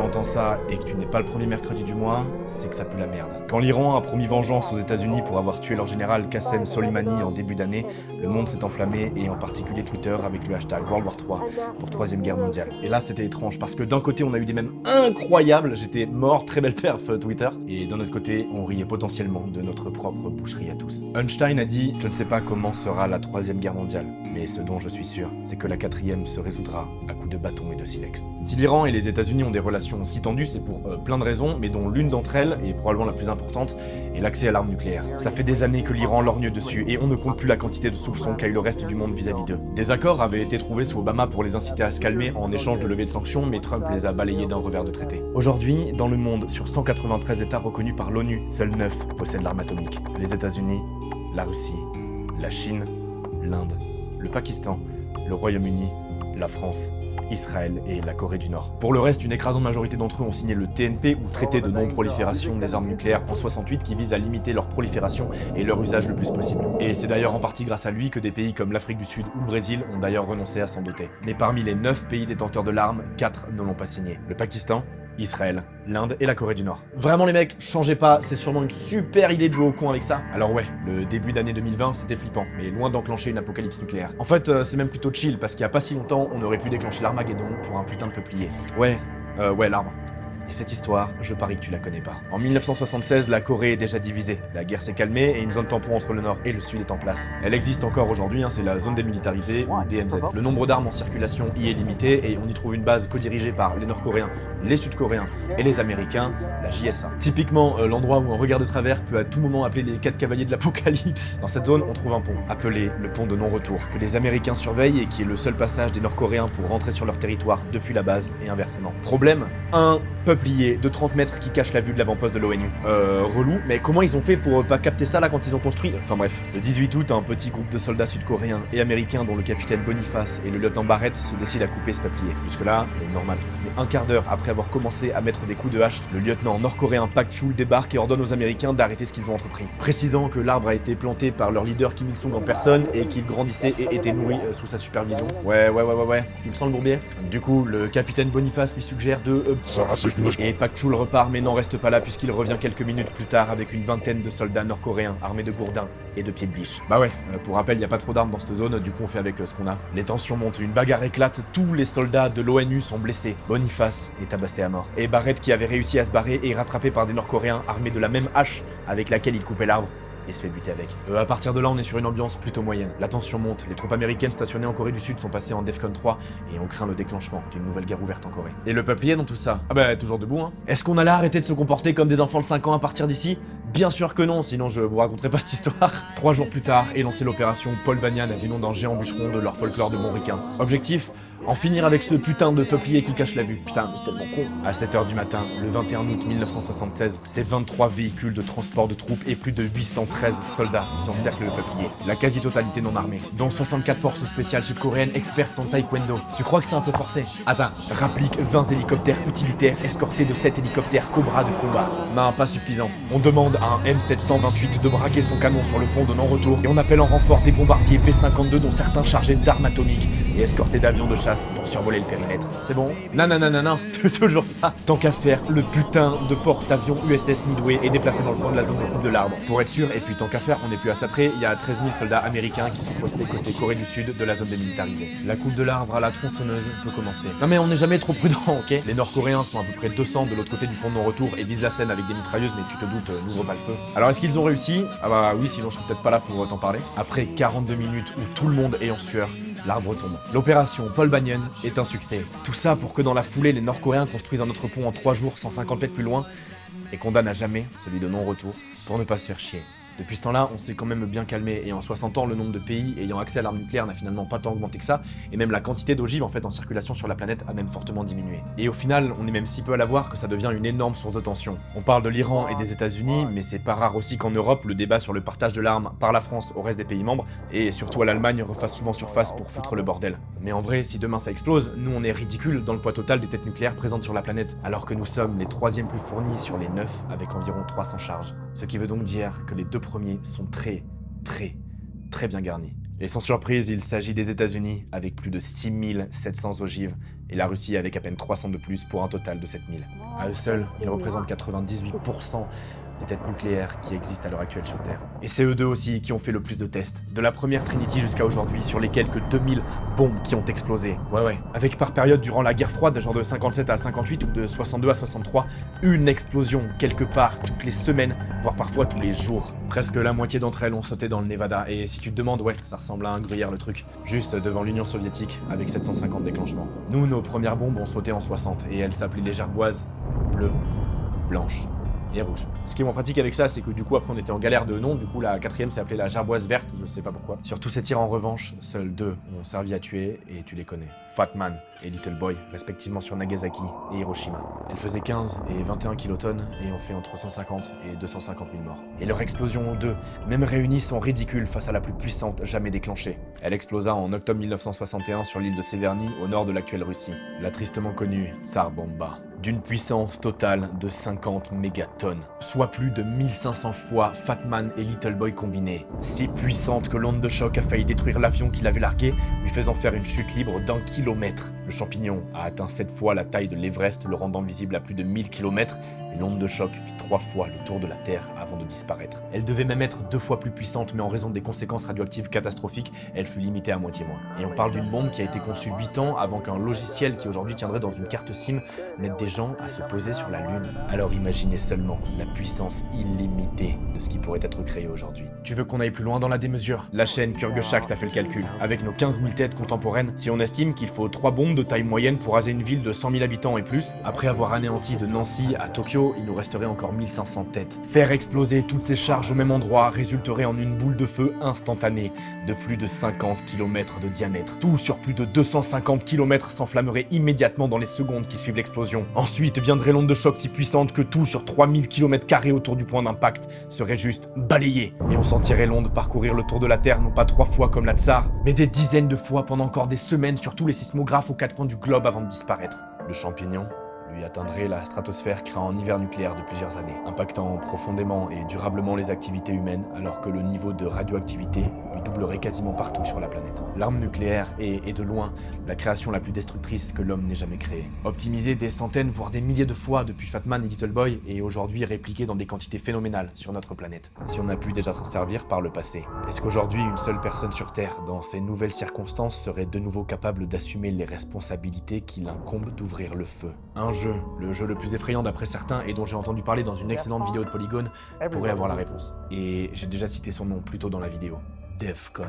entends ça et que tu n'es pas le premier mercredi du mois, c'est que ça pue la merde. Quand l'Iran a promis vengeance aux États-Unis pour avoir tué leur général Qassem Soleimani en début d'année, le monde s'est enflammé et en particulier Twitter avec le hashtag World War 3 pour Troisième Guerre mondiale. Et là c'était étrange parce que d'un côté on a eu des mèmes incroyables, j'étais mort, très belle perf Twitter, et d'un autre côté on riait potentiellement de notre propre boucherie à tous. Einstein a dit « Je ne sais pas comment sera la Troisième Guerre mondiale, mais ce dont je suis sûr, c'est que la quatrième se résoudra à coups de bâton et de silex. » Si l'Iran et les États-Unis ont des relations si tendues, c'est pour plein de raisons, mais dont l'une d'entre elles, et probablement la plus importante, est l'accès à l'arme nucléaire. Ça fait des années que l'Iran lorgne dessus, et on ne compte plus la quantité de soupçons qu'a eu le reste du monde vis-à-vis d'eux. Des accords avaient été trouvés sous Obama pour les inciter à se calmer en échange de levée de sanctions, mais Trump les a balayés d'un revers de traité. Aujourd'hui, dans le monde, sur 193 États reconnus par l'ONU, seuls 9 possèdent l'arme atomique. Les États-Unis, la Russie, la Chine, l'Inde, le Pakistan, le Royaume-Uni, la France, Israël et la Corée du Nord. Pour le reste, une écrasante majorité d'entre eux ont signé le TNP, ou Traité de non-prolifération des armes nucléaires, en 68, qui vise à limiter leur prolifération et leur usage le plus possible. Et c'est d'ailleurs en partie grâce à lui que des pays comme l'Afrique du Sud ou le Brésil ont d'ailleurs renoncé à s'en doter. Mais parmi les 9 pays détenteurs de l'arme, 4 ne l'ont pas signé. Le Pakistan, Israël, l'Inde et la Corée du Nord. Vraiment les mecs, changez pas, c'est sûrement une super idée de jouer au con avec ça. Alors ouais, le début d'année 2020 c'était flippant, mais loin d'enclencher une apocalypse nucléaire. En fait, c'est même plutôt chill, parce qu'il y a pas si longtemps, on aurait pu déclencher l'Armageddon pour un putain de peuplier. Ouais, l'arbre. Et cette histoire, je parie que tu la connais pas. En 1976, la Corée est déjà divisée. La guerre s'est calmée et une zone tampon entre le Nord et le Sud est en place. Elle existe encore aujourd'hui, c'est la zone démilitarisée, ou DMZ. Le nombre d'armes en circulation y est limité et on y trouve une base co-dirigée par les Nord-Coréens, les Sud-Coréens et les Américains, la JSA. Typiquement, l'endroit où un regard de travers peut à tout moment appeler les 4 cavaliers de l'apocalypse. Dans cette zone, on trouve un pont, appelé le pont de non-retour, que les Américains surveillent et qui est le seul passage des Nord-Coréens pour rentrer sur leur territoire depuis la base et inversement. Problème, un peuplier de 30 mètres qui cache la vue de l'avant-poste de l'ONU. Relou, mais comment ils ont fait pour pas capter ça là quand ils ont construit? Enfin bref. Le 18 août, un petit groupe de soldats sud-coréens et américains dont le capitaine Boniface et le lieutenant Barrett se décident à couper ce peuplier. Jusque-là, normal. Mais un quart d'heure après avoir commencé à mettre des coups de hache, le lieutenant nord-coréen Pak Chul débarque et ordonne aux Américains d'arrêter ce qu'ils ont entrepris, précisant que l'arbre a été planté par leur leader Kim Il-sung en personne et qu'il grandissait et était nourri sous sa supervision. Ouais. Il me sent le bourbier. Du coup, le capitaine Boniface lui suggère de... Et Pak Chul repart mais n'en reste pas là puisqu'il revient quelques minutes plus tard avec une vingtaine de soldats nord-coréens armés de gourdins et de pieds de biche. Bah ouais, pour rappel, il n'y a pas trop d'armes dans cette zone, du coup on fait avec ce qu'on a. Les tensions montent, une bagarre éclate, tous les soldats de l'ONU sont blessés. Boniface est tabassé à mort. Et Barrett, qui avait réussi à se barrer, est rattrapé par des nord-coréens armés de la même hache avec laquelle il coupait l'arbre, et se fait buter avec. À partir de là, on est sur une ambiance plutôt moyenne. La tension monte, les troupes américaines stationnées en Corée du Sud sont passées en Defcon 3 et on craint le déclenchement d'une nouvelle guerre ouverte en Corée. Et le peuplier dans tout ça? Ah bah toujours debout hein. Est-ce qu'on allait arrêter de se comporter comme des enfants de 5 ans à partir d'ici? Bien sûr que non, sinon je vous raconterai pas cette histoire. 3 jours plus tard est lancée l'opération Paul Banyan, du nom d'un géant bûcheron de leur folklore de bon ricain. Objectif? En finir avec ce putain de peuplier qui cache la vue. Putain, mais c'est tellement con. À 7h du matin, le 21 août 1976, c'est 23 véhicules de transport de troupes et plus de 813 soldats qui encerclent le peuplier. La quasi-totalité non armée, dont 64 forces spéciales sud-coréennes expertes en taekwondo. Tu crois que c'est un peu forcé? Attends, rapplique 20 hélicoptères utilitaires escortés de 7 hélicoptères Cobra de combat. Non, pas suffisant. On demande à un M728 de braquer son canon sur le pont de non-retour et on appelle en renfort des bombardiers P-52 dont certains chargés d'armes atomiques et escortés d'avions de chasse pour survoler le périmètre. C'est bon? Non, toujours pas. Tant qu'à faire, le putain de porte-avions USS Midway est déplacé dans le coin de la zone de coupe de l'arbre. Pour être sûr, et puis tant qu'à faire, on n'est plus à ça près, il y a 13 000 soldats américains qui sont postés côté Corée du Sud de la zone démilitarisée. La coupe de l'arbre à la tronçonneuse peut commencer. Non mais on n'est jamais trop prudent, ok? Les Nord-Coréens sont à peu près 200 de l'autre côté du pont de non-retour et visent la Seine avec des mitrailleuses, mais tu te doutes, n'ouvre pas le feu. Alors est-ce qu'ils ont réussi? Ah bah oui, sinon je serais peut-être pas là pour t'en parler. Après 42 minutes où tout le monde est en sueur, l'arbre tombe. L'opération Paul Banyan est un succès. Tout ça pour que dans la foulée, les Nord-Coréens construisent un autre pont en 3 jours, 150 mètres plus loin, et condamnent à jamais celui de non-retour pour ne pas se faire chier. Depuis ce temps-là, on s'est quand même bien calmé, et en 60 ans, le nombre de pays ayant accès à l'arme nucléaire n'a finalement pas tant augmenté que ça, et même la quantité d'ogives en fait en circulation sur la planète a même fortement diminué. Et au final, on est même si peu à l'avoir que ça devient une énorme source de tension. On parle de l'Iran et des États-Unis, mais c'est pas rare aussi qu'en Europe, le débat sur le partage de l'arme par la France au reste des pays membres, et surtout à l'Allemagne, refasse souvent surface pour foutre le bordel. Mais en vrai, si demain ça explose, nous on est ridicule dans le poids total des têtes nucléaires présentes sur la planète, alors que nous sommes les 3e plus fournis sur les 9 avec environ 300 charges. Ce qui veut donc dire que les 2 premiers sont très bien garnis. Et sans surprise, il s'agit des États-Unis avec plus de 6700 ogives et la Russie avec à peine 300 de plus pour un total de 7000. À eux seuls, ils représentent 98% des têtes nucléaires qui existent à l'heure actuelle sur Terre. Et c'est eux deux aussi qui ont fait le plus de tests, de la première Trinity jusqu'à aujourd'hui, sur les quelques 2000 bombes qui ont explosé. Ouais. Avec par période durant la guerre froide, genre de 57 à 58 ou de 62 à 63, une explosion quelque part toutes les semaines, voire parfois tous les jours. Presque la moitié d'entre elles ont sauté dans le Nevada, et si tu te demandes, ouais, ça ressemble à un gruyère le truc. Juste devant l'Union soviétique, avec 750 déclenchements. Nous, nos premières bombes ont sauté en 60, et elles s'appelaient les gerboises bleues, blanches et rouge. Ce qui est moins pratique avec ça, c'est que du coup après on était en galère de nom, du coup la quatrième s'est appelée la gerboise verte, je sais pas pourquoi. Sur tous ces tirs en revanche, seuls deux ont servi à tuer, et tu les connais. Fat Man et Little Boy, respectivement sur Nagasaki et Hiroshima. Elles faisaient 15 et 21 kilotonnes et ont fait entre 150 et 250 000 morts. Et leur explosion aux deux, même réunies, sont ridicules face à la plus puissante jamais déclenchée. Elle explosa en octobre 1961 sur l'île de Severny, au nord de l'actuelle Russie. La tristement connue Tsar Bomba. D'une puissance totale de 50 mégatonnes, soit plus de 1500 fois Fat Man et Little Boy combinés. Si puissante que l'onde de choc a failli détruire l'avion qu'il avait largué, lui faisant faire une chute libre d'1 kilomètre. Le champignon a atteint 7 fois la taille de l'Everest, le rendant visible à plus de 1000 km, et l'onde de choc fit 3 fois le tour de la Terre avant de disparaître. Elle devait même être 2 fois plus puissante, mais en raison des conséquences radioactives catastrophiques, elle fut limitée à moitié moins. Et on parle d'une bombe qui a été conçue 8 ans avant qu'un logiciel qui aujourd'hui tiendrait dans une carte SIM n'aide des gens à se poser sur la Lune. Alors imaginez seulement la puissance illimitée de ce qui pourrait être créé aujourd'hui. Tu veux qu'on aille plus loin dans la démesure? La chaîne Kurgeshack a fait le calcul. Avec nos 15 000 têtes contemporaines, si on estime qu'il faut 3 bombes de taille moyenne pour raser une ville de 100 000 habitants et plus, après avoir anéanti de Nancy à Tokyo, il nous resterait encore 1500 têtes. Faire exploser toutes ces charges au même endroit résulterait en une boule de feu instantanée de plus de 50 km de diamètre. Tout sur plus de 250 km s'enflammerait immédiatement dans les secondes qui suivent l'explosion. Ensuite viendrait l'onde de choc si puissante que tout sur 3000 km² autour du point d'impact serait juste balayé. Et on sentirait l'onde parcourir le tour de la Terre non pas 3 fois comme la Tsar, mais des dizaines de fois pendant encore des semaines sur tous les sismographes aux 4 coins du globe avant de disparaître. Le champignon lui atteindrait la stratosphère, créant un hiver nucléaire de plusieurs années, impactant profondément et durablement les activités humaines, alors que le niveau de radioactivité lui doublerait quasiment partout sur la planète. L'arme nucléaire est de loin la création la plus destructrice que l'homme n'ait jamais créée. Optimisée des centaines voire des milliers de fois depuis Fat Man et Little Boy, et aujourd'hui répliquée dans des quantités phénoménales sur notre planète. Si on a pu déjà s'en servir par le passé, est-ce qu'aujourd'hui une seule personne sur Terre, dans ces nouvelles circonstances, serait de nouveau capable d'assumer les responsabilités qu'il incombe d'ouvrir le feu? Un jeu, le jeu le plus effrayant d'après certains et dont j'ai entendu parler dans une excellente vidéo de Polygon, pourrait avoir la réponse. Et j'ai déjà cité son nom plus tôt dans la vidéo. Defcon.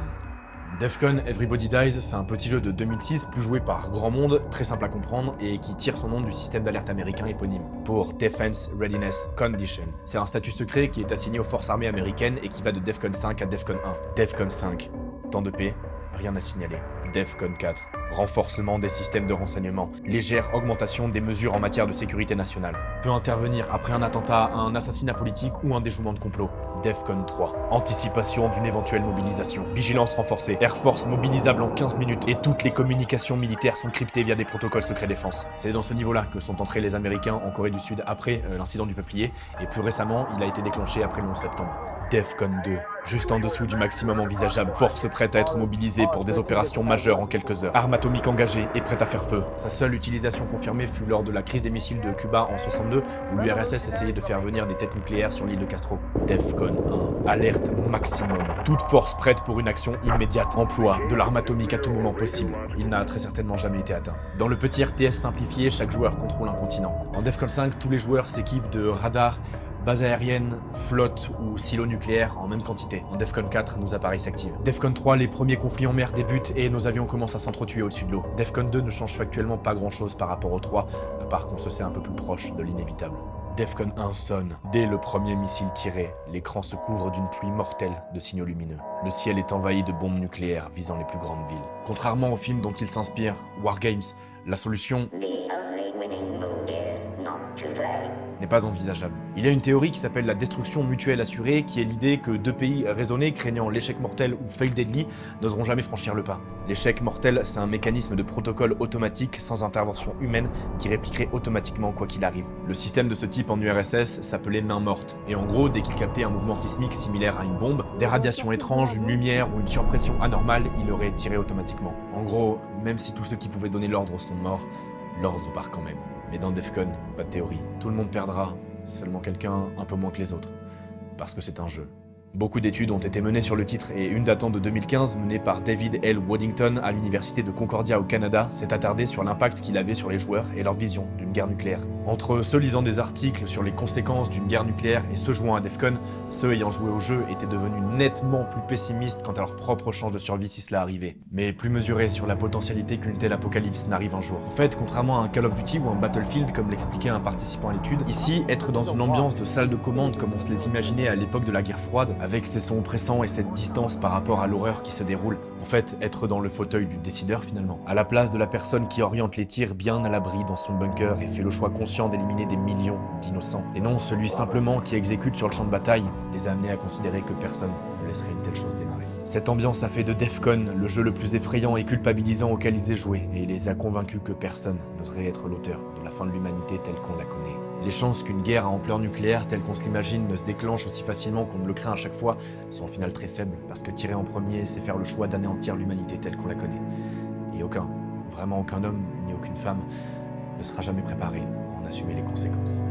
Defcon Everybody Dies, c'est un petit jeu de 2006, plus joué par grand monde, très simple à comprendre, et qui tire son nom du système d'alerte américain éponyme, pour Defense Readiness Condition. C'est un statut secret qui est assigné aux forces armées américaines et qui va de Defcon 5 à Defcon 1. Defcon 5, temps de paix, rien à signaler. Defcon 4, renforcement des systèmes de renseignement, légère augmentation des mesures en matière de sécurité nationale. Peut intervenir après un attentat, un assassinat politique ou un déjouement de complot. Defcon 3, anticipation d'une éventuelle mobilisation, vigilance renforcée, Air Force mobilisable en 15 minutes et toutes les communications militaires sont cryptées via des protocoles secrets défense. C'est dans ce niveau-là que sont entrés les Américains en Corée du Sud après l'incident du peuplier, et plus récemment, il a été déclenché après le 11 septembre. Defcon 2, juste en dessous du maximum envisageable, force prête à être mobilisée pour des opérations majeures en quelques heures, arme atomique engagée et prête à faire feu. Sa seule utilisation confirmée fut lors de la crise des missiles de Cuba en 62, où l'URSS essayait de faire venir des têtes nucléaires sur l'île de Castro. Defcon 1, alerte maximum, toute force prête pour une action immédiate, emploi de l'arme atomique à tout moment possible. Il n'a très certainement jamais été atteint. Dans le petit RTS simplifié, chaque joueur contrôle un continent. En Defcon 5, tous les joueurs s'équipent de radars, base aérienne, flotte ou silo nucléaire en même quantité. En Defcon 4, nos appareils s'activent. Defcon 3, les premiers conflits en mer débutent et nos avions commencent à s'entretuer au-dessus de l'eau. Defcon 2 ne change factuellement pas grand-chose par rapport au 3, à part qu'on se sait un peu plus proche de l'inévitable. Defcon 1 sonne. Dès le premier missile tiré, l'écran se couvre d'une pluie mortelle de signaux lumineux. Le ciel est envahi de bombes nucléaires visant les plus grandes villes. Contrairement au film dont il s'inspire, War Games, la solution n'est pas envisageable. Il y a une théorie qui s'appelle la destruction mutuelle assurée, qui est l'idée que deux pays raisonnés craignant l'échec mortel ou fail deadly n'oseront jamais franchir le pas. L'échec mortel, c'est un mécanisme de protocole automatique sans intervention humaine qui répliquerait automatiquement quoi qu'il arrive. Le système de ce type en URSS s'appelait main morte, et en gros, dès qu'il captait un mouvement sismique similaire à une bombe, des radiations étranges, une lumière ou une surpression anormale, il aurait tiré automatiquement. En gros, même si tous ceux qui pouvaient donner l'ordre sont morts, l'ordre part quand même. Mais dans Defcon, pas de théorie. Tout le monde perdra, seulement quelqu'un un peu moins que les autres. Parce que c'est un jeu. Beaucoup d'études ont été menées sur le titre et une datant de 2015 menée par David L. Waddington à l'université de Concordia au Canada s'est attardée sur l'impact qu'il avait sur les joueurs et leur vision d'une guerre nucléaire. Entre ceux lisant des articles sur les conséquences d'une guerre nucléaire et ceux jouant à Defcon, ceux ayant joué au jeu étaient devenus nettement plus pessimistes quant à leur propre chance de survie si cela arrivait, mais plus mesurés sur la potentialité qu'une telle apocalypse n'arrive un jour. En fait, contrairement à un Call of Duty ou un Battlefield comme l'expliquait un participant à l'étude, ici, être dans une ambiance de salle de commande comme on se les imaginait à l'époque de la guerre froide, avec ses sons oppressants et cette distance par rapport à l'horreur qui se déroule. En fait, être dans le fauteuil du décideur finalement, à la place de la personne qui oriente les tirs bien à l'abri dans son bunker et fait le choix conscient d'éliminer des millions d'innocents. Et non celui simplement qui exécute sur le champ de bataille, les a amenés à considérer que personne ne laisserait une telle chose démarrer. Cette ambiance a fait de Defcon le jeu le plus effrayant et culpabilisant auquel ils aient joué, et les a convaincus que personne n'oserait être l'auteur de la fin de l'humanité telle qu'on la connaît. Les chances qu'une guerre à ampleur nucléaire telle qu'on se l'imagine ne se déclenche aussi facilement qu'on ne le craint à chaque fois sont au final très faibles, parce que tirer en premier, c'est faire le choix d'anéantir l'humanité telle qu'on la connaît. Et vraiment aucun homme, ni aucune femme, ne sera jamais préparé à en assumer les conséquences.